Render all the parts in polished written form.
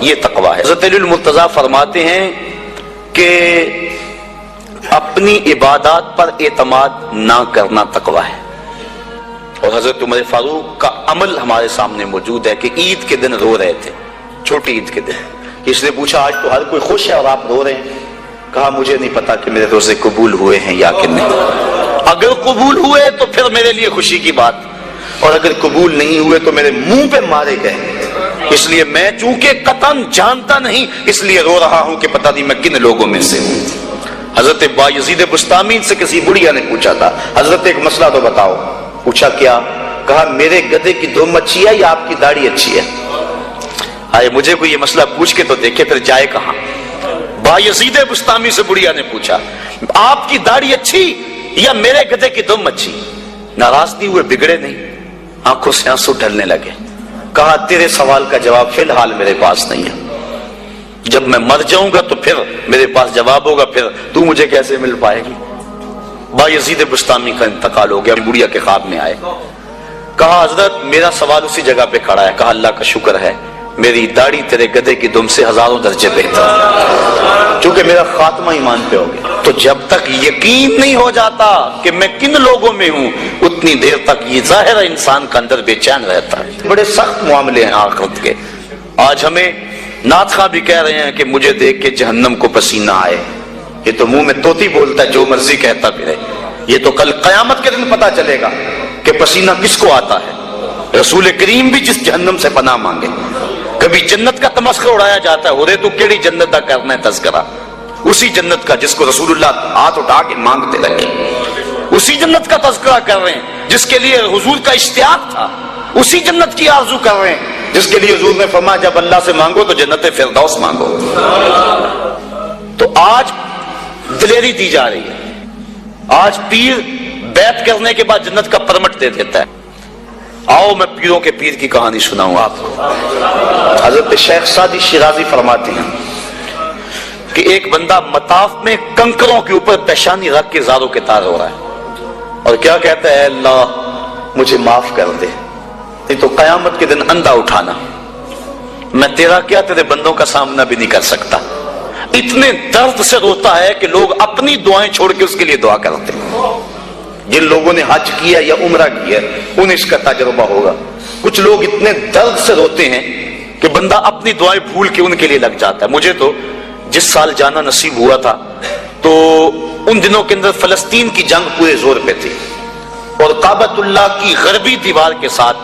یہ تقویٰ ہے۔ حضرت علی المرتضیٰ فرماتے ہیں کہ اپنی عبادات پر اعتماد نہ کرنا تقویٰ ہے، اور حضرت عمر فاروق کا عمل ہمارے سامنے موجود ہے کہ عید کے دن رو رہے تھے، چھوٹی عید کے دن۔ اس نے پوچھا آج تو ہر کوئی خوش ہے اور آپ رو رہے ہیں؟ کہا مجھے نہیں پتا کہ میرے روزے قبول ہوئے ہیں یا کہ نہیں، اگر قبول ہوئے تو پھر میرے لیے خوشی کی بات، اور اگر قبول نہیں ہوئے تو میرے منہ پہ مارے گئے، اس لیے میں چونکہ قطعاً جانتا نہیں اس لیے رو رہا ہوں کہ پتہ نہیں میں کن لوگوں میں سے ہوں۔ حضرت بایزید بستامی سے کسی بڑھیا نے پوچھا تھا حضرت ایک مسئلہ تو بتاؤ، پوچھا کیا؟ کہا میرے گدھے کی دم اچھی ہے یا آپ کی داڑھی اچھی ہے؟ آئے مجھے کوئی یہ مسئلہ پوچھ کے تو دیکھے پھر جائے کہاں۔ بایزید بستامی سے بڑھیا نے پوچھا آپ کی داڑھی اچھی یا میرے گدھے کی دم اچھی؟ ناراض نہیں ہوئے، بگڑے نہیں، آنکھوں سے آنسو ڈھلنے لگے۔ کہا تیرے سوال کا جواب فی الحال میرے پاس نہیں ہے، جب میں مر جاؤں گا تو پھر میرے پاس جواب ہوگا، پھر تو مجھے کیسے مل پائے گی۔ بایزید بستامی کا انتقال ہو گیا، بڑھیا کے خواب میں آئے، کہا حضرت میرا سوال اسی جگہ پہ کھڑا ہے۔ کہا اللہ کا شکر ہے میری داڑھی تیرے گدھے کی دم سے ہزاروں درجے بہتر ہے، چونکہ میرا خاتمہ ایمان پہ ہو گیا۔ تو جب تک یقین نہیں ہو جاتا کہ میں کن لوگوں میں ہوں اتنی دیر تک یہ ظاہر انسان کا اندر بے چین رہتا ہے۔ بڑے سخت معاملے ہیں آخرت کے۔ آج ہمیں نعت خواہ بھی کہہ رہے ہیں کہ مجھے دیکھ کے جہنم کو پسینہ آئے، یہ تو منہ میں طوطی بولتا ہے جو مرضی کہتا پھرے، یہ تو کل قیامت کے دن پتا چلے گا کہ پسینہ کس کو آتا ہے۔ رسول کریم بھی جس جہنم سے پناہ مانگے، کبھی جنت کا تمسخر اڑایا جاتا ہے، ہو رے تو کیڑی جنت کا کرنا ہے تذکرہ، اسی جنت کا جس کو رسول اللہ ہاتھ اٹھا کے مانگتے رہے، اسی جنت کا تذکرہ کر رہے ہیں جس کے لیے حضور کا اشتیاق تھا، اسی جنت کی آرزو کر رہے ہیں جس کے لیے حضور نے فرمایا جب اللہ سے مانگو تو جنت فردوس مانگو۔ تو آج دلیری دی جا رہی ہے، آج پیر بیعت کرنے کے بعد جنت کا پرمٹ دے دیتا ہے۔ آؤ میں پیروں کے پیر کی کہانی سناؤں آپ کو۔ حضرت شیخ سعدی شیرازی فرماتے ہیں کہ ایک بندہ مطاف میں کنکروں کے اوپر پیشانی رکھ کے زاروں کے تار ہو رہا ہے، اور کیا کہتا ہے اللہ مجھے معاف کر دے، نہیں تو قیامت کے دن اندھا اٹھانا، میں تیرا کیا تیرے بندوں کا سامنا بھی نہیں کر سکتا۔ اتنے درد سے روتا ہے کہ لوگ اپنی دعائیں چھوڑ کے اس کے لیے دعا کرتے ہیں۔ جن لوگوں نے حج کیا یا عمرہ کیا انہیں اس کا تجربہ ہوگا۔ کچھ لوگ اتنے درد سے روتے ہیں کہ بندہ اپنی دعائیں بھول کے ان کے لیے لگ جاتا ہے۔ مجھے تو جس سال جانا نصیب ہوا تھا تو ان دنوں کے اندر فلسطین کی جنگ پورے زور پہ تھی، اور کعبۃ اللہ کی غربی دیوار کے ساتھ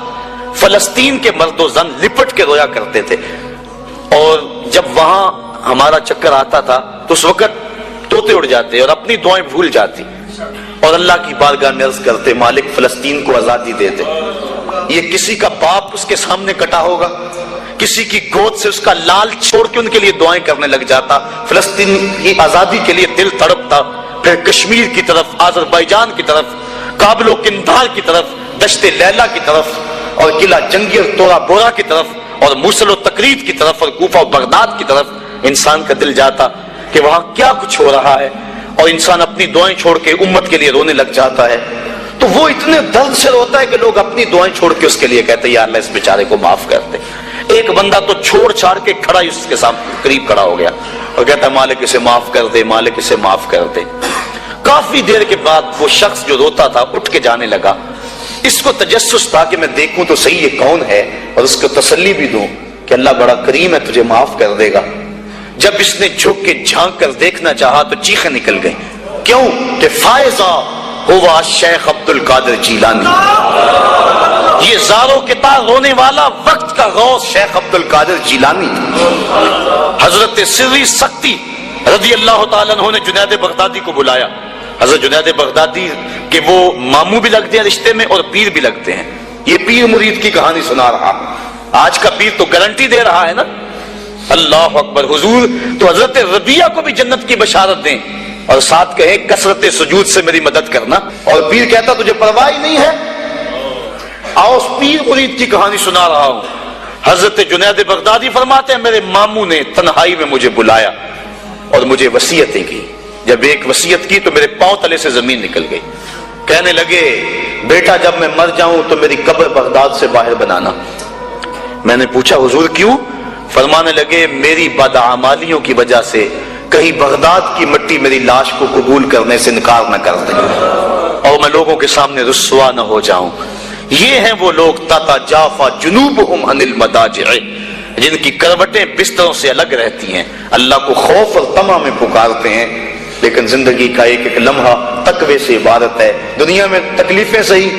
فلسطین کے مرد و زن لپٹ کے رویا کرتے تھے، اور جب وہاں ہمارا چکر آتا تھا تو اس وقت طوطے اڑ جاتے اور اپنی دعائیں بھول جاتی، اور اللہ کی بارگاہ میں عرض کرتے مالک فلسطین کو آزادی دے دے۔ یہ کسی کا باپ اس کے سامنے کٹا ہوگا، کسی کی گود سے اس کا لال چھوڑ کے ان کے لیے دعائیں کرنے لگ جاتا، فلسطین کی آزادی کے لیے دل تڑپتا، پھر کشمیر کی طرف، آذربائیجان کی طرف، کابل و قندھار کی طرف، دشت لیلا کی طرف، اور قلعہ جنگی اور تورا بورا کی طرف، اور موصل و تقرید کی طرف، اور کوفہ و بغداد کی طرف انسان کا دل جاتا کہ وہاں کیا کچھ ہو رہا ہے، اور انسان اپنی دعائیں چھوڑ کے امت کے لیے رونے لگ جاتا ہے۔ تو وہ اتنے درد سے روتا ہے کہ لوگ اپنی دعائیں چھوڑ کے اس کے لیے کہتے ہیں یا اللہ اس بیچارے کو معاف کر دے۔ ایک بندہ تو چھوڑ چھاڑ کے کھڑا ہی اس کے سامنے قریب کھڑا ہو گیا اور کہتا ہے مالک اسے معاف کر دے، مالک اسے معاف کر دے۔ کافی دیر کے بعد وہ شخص جو روتا تھا اٹھ کے جانے لگا۔ اس کو تجسس تھا کہ میں دیکھوں تو صحیح یہ کون ہے اور اس کو تسلی بھی دوں کہ اللہ بڑا کریم ہے تجھے معاف کر دے گا۔ جب اس نے جھک کے جھانک کر دیکھنا چاہا تو چیخیں نکل گئیں، کیوں کہ فائزہ ہوا شیخ عبد القادر جیلانی، یہ زاروں کے تار رونے والا وقت کا غوث شیخ عبد القادر جیلانی تھا۔ حضرت سری سختی رضی اللہ تعالیٰ عنہ نے جنید بغدادی کو بلایا۔ حضرت جنید بغدادی کہ وہ ماموں بھی لگتے ہیں رشتے میں اور پیر بھی لگتے ہیں۔ یہ پیر مرید کی کہانی سنا رہا، آج کا پیر تو گارنٹی دے رہا ہے نا، اللہ اکبر حضور تو حضرت ربیہ کو بھی جنت کی بشارت دیں اور ساتھ کہیں کثرت سجود سے میری مدد کرنا، اور پیر کہتا تجھے پرواہ نہیں ہے۔ آؤ اس پیر مرید کی کہانی سنا رہا ہوں۔ حضرت جنید بغدادی فرماتے ہیں میرے ماموں نے تنہائی میں مجھے بلایا اور مجھے وصیتیں کی۔ جب ایک وصیت کی تو میرے پاؤں تلے سے زمین نکل گئی۔ کہنے لگے بیٹا جب میں مر جاؤں تو میری قبر بغداد سے باہر بنانا۔ میں نے پوچھا حضور کیوں؟ فرمانے لگے میری بدعمالیوں کی وجہ سے کہیں بغداد کی مٹی میری لاش کو قبول کرنے سے انکار نہ کر دے اور میں لوگوں کے سامنے رسوا نہ ہو جاؤں۔ یہ ہیں وہ لوگ تتجافا جنوبہم عن المضاجع، جن کی کروٹیں بستروں سے الگ رہتی ہیں، اللہ کو خوف اور طمع میں پکارتے ہیں، لیکن زندگی کا ایک ایک لمحہ تقوی سے عبارت ہے۔ دنیا میں تکلیفیں سہی۔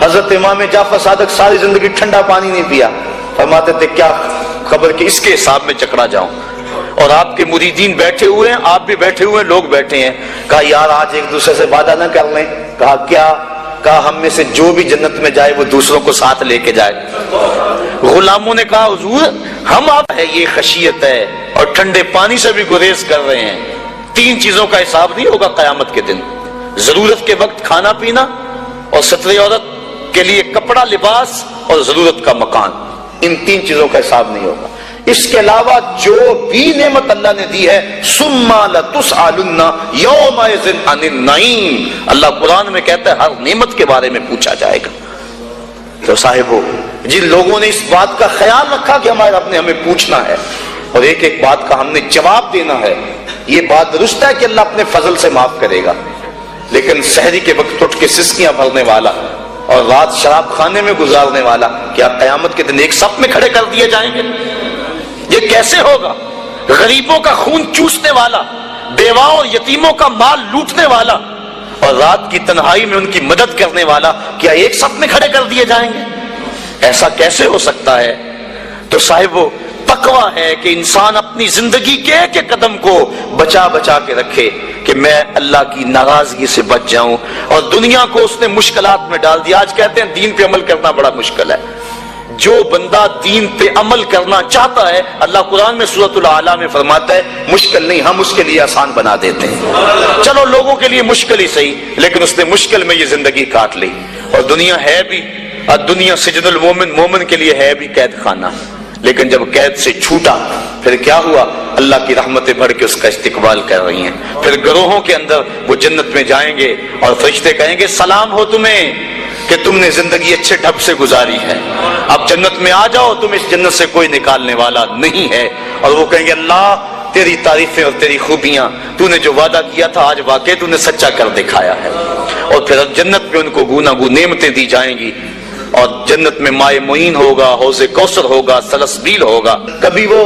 حضرت امام جعفر صادق ساری زندگی ٹھنڈا پانی نہیں پیا، فرماتے تھے کیا خبر کہ اس کے حساب میں چکرا جاؤں۔ اور آپ کے مریدین بیٹھے ہوئے ہیں، آپ بھی بیٹھے ہوئے ہیں، لوگ بیٹھے ہیں، کہا یار آج ایک دوسرے سے وعدہ نہ کر لیں؟ کہا کیا؟ کہا ہم میں سے جو بھی جنت میں جائے وہ دوسروں کو ساتھ لے کے جائے۔ غلاموں نے کہا حضور ہم آپ ہے، یہ خشیت ہے اور ٹھنڈے پانی سے بھی گریز کر رہے ہیں، 3 چیزوں کا حساب نہیں ہوگا قیامت کے دن، ضرورت کے وقت کھانا پینا، اور ستر عورت کے لیے کپڑا لباس، اور ضرورت کا مکان، ان 3 چیزوں کا حساب نہیں ہوگا۔ اس کے علاوہ جو بھی نعمت اللہ نے دی ہے ثم لتسألن یومئذ عن النعیم، اللہ قرآن میں کہتا ہے ہر نعمت کے بارے میں پوچھا جائے گا۔ تو صاحبو، جن لوگوں نے اس بات کا خیال رکھا کہ ہمارے رب نے ہمیں پوچھنا ہے اور ایک ایک بات کا ہم نے جواب دینا ہے، یہ بات درست ہے کہ اللہ اپنے فضل سے معاف کرے گا، لیکن سحری کے وقت اٹھ کے سسکیاں بھرنے والا اور رات شراب خانے میں گزارنے والا کیا قیامت کے دن ایک صف میں کھڑے کر دیے جائیں گے؟ یہ کیسے ہوگا؟ غریبوں کا خون چوسنے والا، بیواؤں اور یتیموں کا مال لوٹنے والا اور رات کی تنہائی میں ان کی مدد کرنے والا کیا ایک صف میں کھڑے کر دیے جائیں گے؟ ایسا کیسے ہو سکتا ہے؟ تو صاحب وہ تقویٰ ہے کہ انسان اپنی زندگی کے ایک ایک قدم کو بچا بچا کے رکھے کہ میں اللہ کی ناراضگی سے بچ جاؤں، اور دنیا کو اس نے مشکلات میں ڈال دیا۔ آج کہتے ہیں دین پہ عمل کرنا بڑا مشکل ہے۔ جو بندہ دین پہ عمل کرنا چاہتا ہے، اللہ قرآن میں سورۃ الاعلیٰ میں فرماتا ہے مشکل نہیں، ہم اس کے لیے آسان بنا دیتے ہیں۔ چلو لوگوں کے لیے مشکل ہی صحیح، لیکن اس نے مشکل میں یہ زندگی کاٹ لی۔ اور دنیا ہے بھی، دنیا سجن المومن، مومن کے لیے ہے بھی قید خانہ، لیکن جب قید سے چھوٹا پھر کیا ہوا؟ اللہ کی رحمتیں بڑھ کے اس کا استقبال کر رہی ہیں۔ پھر گروہوں کے اندر وہ جنت میں جائیں گے اور فرشتے کہیں گے سلام ہو تمہیں کہ تم نے زندگی اچھے ڈھب سے گزاری ہے، اب جنت میں آ جاؤ، تم اس جنت سے کوئی نکالنے والا نہیں ہے۔ اور وہ کہیں گے اللہ تیری تعریفیں اور تیری خوبیاں، تو نے جو وعدہ کیا تھا آج واقعی تو نے سچا کر دکھایا ہے۔ اور پھر جنت میں ان کو گوناگون نعمتیں دی جائیں گی، اور جنت میں مائے معین ہوگا، حوض کوثر ہوگا، سلسبیل ہوگا۔ کبھی وہ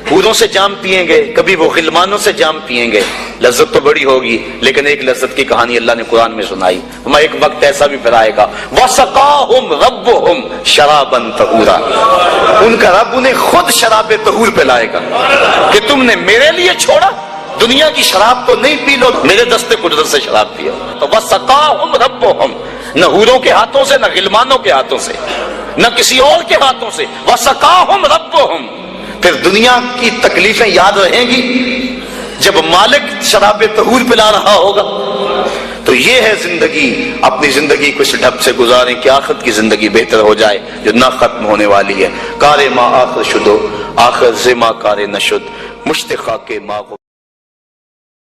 حوروں سے جام پیئیں گے، کبھی وہ غلمانوں سے جام پیئیں گے، لذت تو بڑی ہوگی، لیکن ایک لذت کی کہانی اللہ نے قرآن میں سنائی۔ ہمیں ایک وقت ایسا بھی پھر آئے گا وَسَقَاهُمْ رَبُّهُمْ شَرَابًا طَهُورًا، ان کا رب انہیں خود شراب طہور پلائے گا کہ تم نے میرے لیے چھوڑا، دنیا کی شراب تو نہیں پی لو، میرے دستے قدرت سے شراب پیو۔ تو وَسَقَاهُمْ رَبُّهُمْ، نہ حوروں کے ہاتھوں سے، نہ غلمانوں کے ہاتھوں سے، نہ کسی اور کے ہاتھوں سے، وَسَقَاهُمْ رَبُّهُمْ۔ پھر دنیا کی تکلیفیں یاد رہیں گی جب مالک شراب طہور پلا رہا ہوگا۔ تو یہ ہے زندگی، اپنی زندگی کو اس ڈھب سے گزاریں کہ آخرت کی زندگی بہتر ہو جائے جو نہ ختم ہونے والی ہے۔ کار ما آخر شدو آخر زما کار نشد، مشتخا کے ما